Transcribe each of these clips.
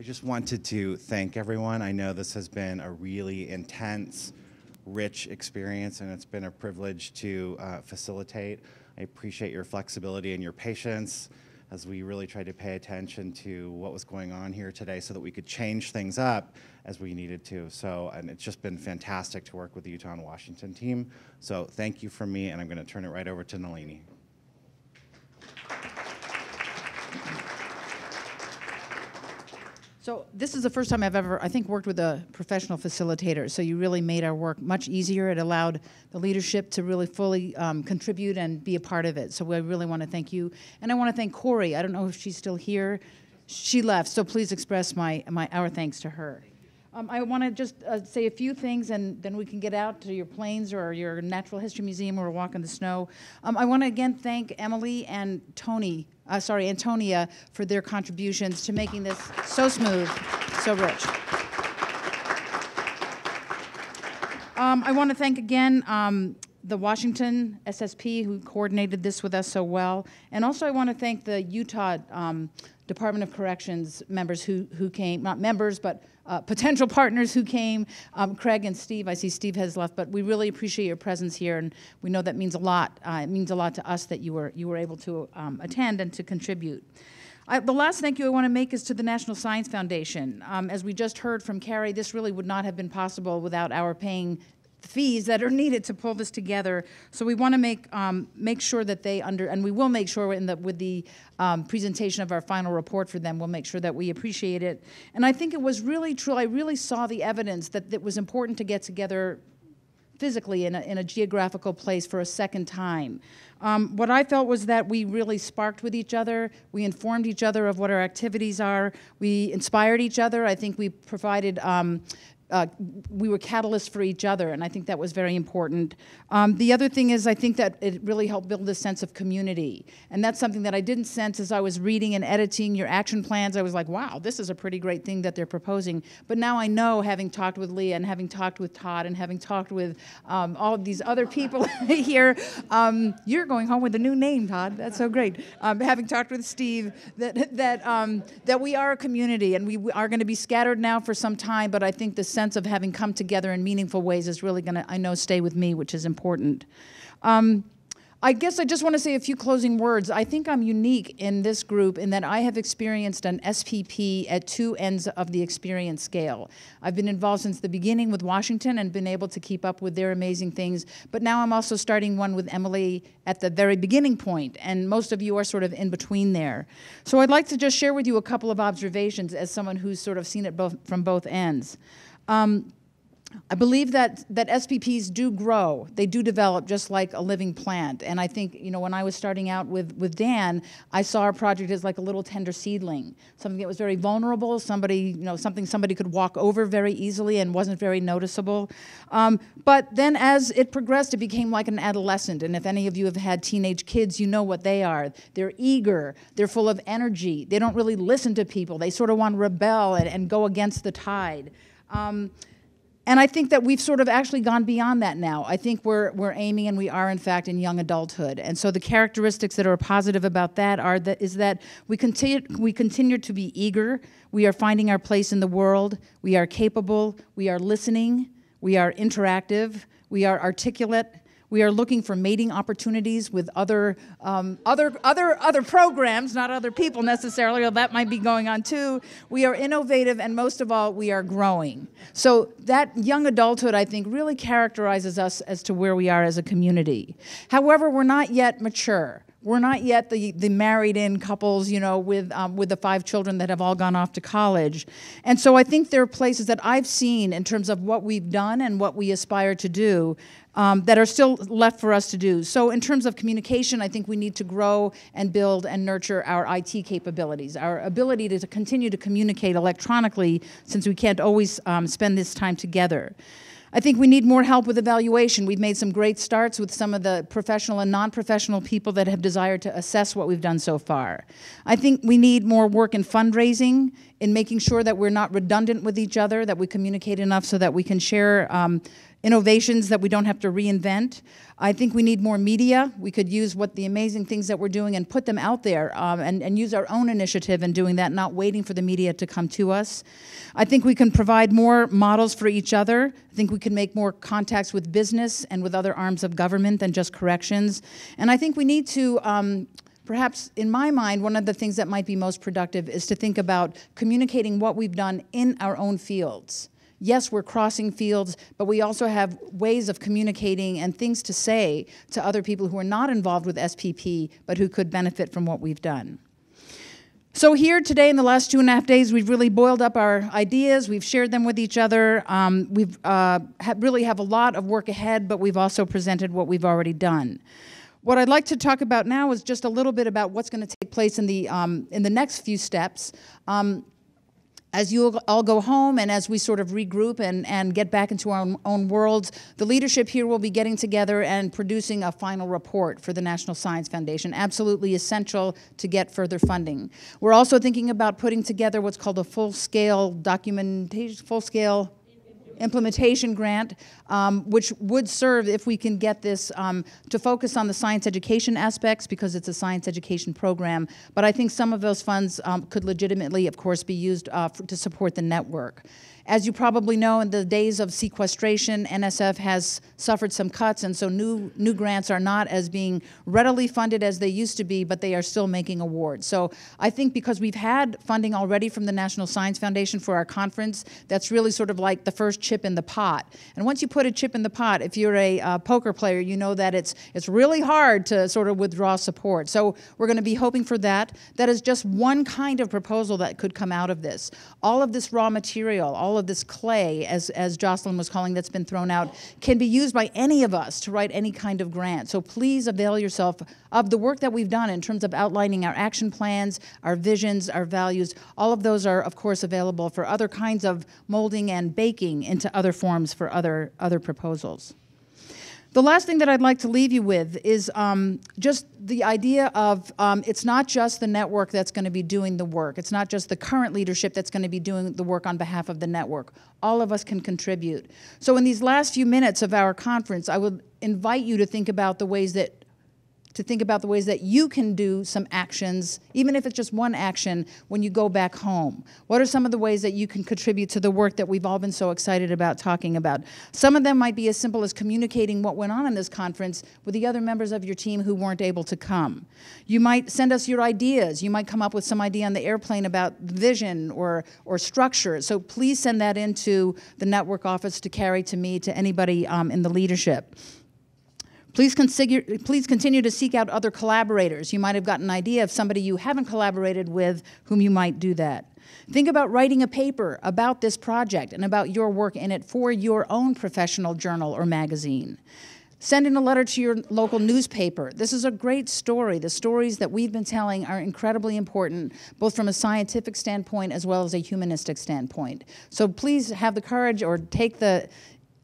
just wanted to thank everyone. I know this has been a really intense, rich experience, and it's been a privilege to facilitate. I appreciate your flexibility and your patience as we really tried to pay attention to what was going on here today so that we could change things up as we needed to. So, and it's just been fantastic to work with the Utah and Washington team. So thank you from me, and I'm going to turn it right over to Nalini. So this is the first time I've ever, I think, worked with a professional facilitator. So you really made our work much easier. It allowed the leadership to really fully contribute and be a part of it. So I really want to thank you. And I want to thank Corey. I don't know if she's still here. She left, so please express our thanks to her. I want to just say a few things, and then we can get out to your planes or your Natural History Museum or walk in the snow. I want to again thank Emily and Antonia for their contributions to making this so smooth, so rich. I want to thank again the Washington SSP who coordinated this with us so well, and also I want to thank the Utah Department of Corrections members who came, not members, but potential partners who came, Craig and Steve. I see Steve has left, but we really appreciate your presence here, and we know that means a lot. It means a lot to us that you were able to attend and to contribute. The last thank you I want to make is to the National Science Foundation. As we just heard from Carrie, this really would not have been possible without our paying the fees that are needed to pull this together. So we want to make sure that they and we will make sure with the presentation of our final report for them, we'll make sure that we appreciate it. And I think it was really true. I really saw the evidence that it was important to get together physically in a geographical place for a second time. What I felt was that we really sparked with each other. We informed each other of what our activities are. We inspired each other. I think we provided we were catalysts for each other, and I think that was very important. The other thing is I think that it really helped build a sense of community, and that's something that I didn't sense as I was reading and editing your action plans. I was like, wow, this is a pretty great thing that they're proposing. But now I know, having talked with Leah and having talked with Todd and having talked with all of these other people here, you're going home with a new name, Todd. That's so great. Having talked with Steve, that we are a community, and we are going to be scattered now for some time, but I think the sense of having come together in meaningful ways is really going to, I know, stay with me, which is important. I guess I just want to say a few closing words. I think I'm unique in this group in that I have experienced an SPP at two ends of the experience scale. I've been involved since the beginning with Washington and been able to keep up with their amazing things, but now I'm also starting one with Emily at the very beginning point, and most of you are sort of in between there. So I'd like to just share with you a couple of observations as someone who's sort of seen it from both ends. I believe that SPPs do grow. They do develop just like a living plant. And I think, you know, when I was starting out with Dan, I saw our project as like a little tender seedling, something that was very vulnerable, something somebody could walk over very easily and wasn't very noticeable. But then as it progressed, it became like an adolescent. And if any of you have had teenage kids, you know what they are. They're eager. They're full of energy. They don't really listen to people. They sort of want to rebel and go against the tide. And I think that we've sort of actually gone beyond that now. I think we're aiming, and we are in fact in young adulthood. And so the characteristics that are positive about that is that we continue to be eager. We are finding our place in the world. We are capable. We are listening. We are interactive. We are articulate. We are looking for mating opportunities with other programs, not other people necessarily, although that might be going on too. We are innovative, and most of all, we are growing. So that young adulthood, I think, really characterizes us as to where we are as a community. However, we're not yet mature. We're not yet the married-in couples, you know, with the 5 children that have all gone off to college. And so I think there are places that I've seen in terms of what we've done and what we aspire to do that are still left for us to do. So in terms of communication, I think we need to grow and build and nurture our IT capabilities, our ability to continue to communicate electronically, since we can't always spend this time together. I think we need more help with evaluation. We've made some great starts with some of the professional and non-professional people that have desired to assess what we've done so far. I think we need more work in fundraising, in making sure that we're not redundant with each other, that we communicate enough so that we can share innovations that we don't have to reinvent. I think we need more media. We could use what the amazing things that we're doing and put them out there and use our own initiative in doing that, not waiting for the media to come to us. I think we can provide more models for each other. I think we can make more contacts with business and with other arms of government than just corrections. And I think we need to perhaps, in my mind, one of the things that might be most productive is to think about communicating what we've done in our own fields. Yes, we're crossing fields, but we also have ways of communicating and things to say to other people who are not involved with SPP, but who could benefit from what we've done. So here today, in the last 2.5 days, we've really boiled up our ideas. We've shared them with each other. We've really have a lot of work ahead, but we've also presented what we've already done. What I'd like to talk about now is just a little bit about what's going to take place in the next few steps. As you all go home and as we sort of regroup and get back into our own worlds, the leadership here will be getting together and producing a final report for the National Science Foundation, absolutely essential to get further funding. We're also thinking about putting together what's called a full-scale implementation grant, which would serve, if we can get this, to focus on the science education aspects because it's a science education program. But I think some of those funds could legitimately, of course, be used to support the network. As you probably know, in the days of sequestration, NSF has suffered some cuts, and so new grants are not as being readily funded as they used to be, but they are still making awards. So I think because we've had funding already from the National Science Foundation for our conference, that's really sort of like the first chip in the pot. And once you put a chip in the pot, if you're a poker player, you know that it's really hard to sort of withdraw support. So we're going to be hoping for that. That is just one kind of proposal that could come out of this. All of this raw material, all of this clay, as Jocelyn was calling, that's been thrown out, can be used by any of us to write any kind of grant. So please avail yourself of the work that we've done in terms of outlining our action plans, our visions, our values. All of those are, of course, available for other kinds of molding and baking into other forms for other proposals. The last thing that I'd like to leave you with is just the idea of it's not just the network that's going to be doing the work. It's not just the current leadership that's going to be doing the work on behalf of the network. All of us can contribute. So in these last few minutes of our conference, I would invite you to think about the ways that you can do some actions, even if it's just one action, when you go back home. What are some of the ways that you can contribute to the work that we've all been so excited about talking about? Some of them might be as simple as communicating what went on in this conference with the other members of your team who weren't able to come. You might send us your ideas. You might come up with some idea on the airplane about vision or structure. So please send that into the network office to carry to me, to anybody in the leadership. Please continue to seek out other collaborators. You might have gotten an idea of somebody you haven't collaborated with whom you might do that. Think about writing a paper about this project and about your work in it for your own professional journal or magazine. Send in a letter to your local newspaper. This is a great story. The stories that we've been telling are incredibly important, both from a scientific standpoint as well as a humanistic standpoint. So please have the courage or take the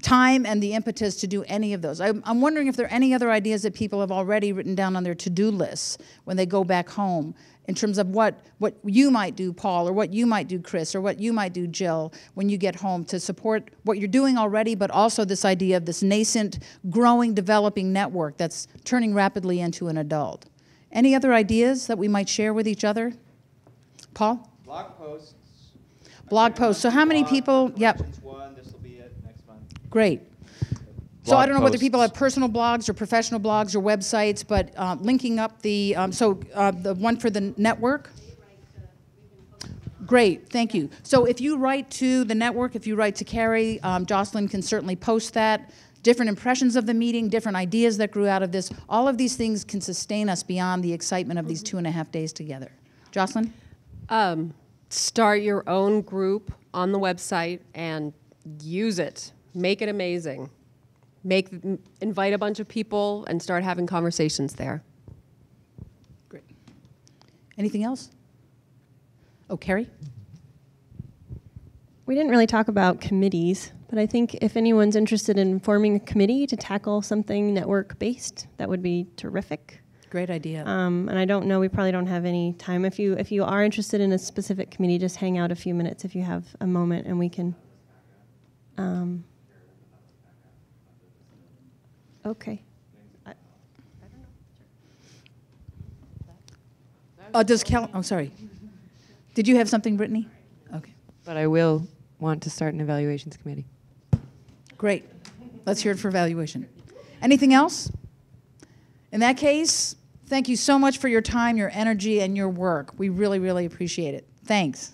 time and the impetus to do any of those. I'm wondering if there are any other ideas that people have already written down on their to-do lists when they go back home in terms of what you might do, Paul, or what you might do, Chris, or what you might do, Jill, when you get home to support what you're doing already, but also this idea of this nascent, growing, developing network that's turning rapidly into an adult. Any other ideas that we might share with each other? Paul? Blog posts. Blog posts. So how many people? Yep. Great. So I don't know whether people have personal blogs or professional blogs or websites, but linking up the one for the network. Great, thank you. So if you write to the network, if you write to Carrie, Jocelyn can certainly post that. Different impressions of the meeting, different ideas that grew out of this. All of these things can sustain us beyond the excitement of these 2.5 days together. Jocelyn? Start your own group on the website and use it. Make it amazing. Invite a bunch of people and start having conversations there. Great. Anything else? Oh, Carrie? We didn't really talk about committees, but I think if anyone's interested in forming a committee to tackle something network-based, that would be terrific. Great idea. And I don't know, we probably don't have any time. If you are interested in a specific committee, just hang out a few minutes if you have a moment, and we can... Okay. Does Cal, oh, sorry. Did you have something, Brittany? Okay, But I will want to start an evaluations committee. great. Let's hear it for evaluation. Anything else? In that case, thank you so much for your time, your energy, and your work. We really, really appreciate it. Thanks.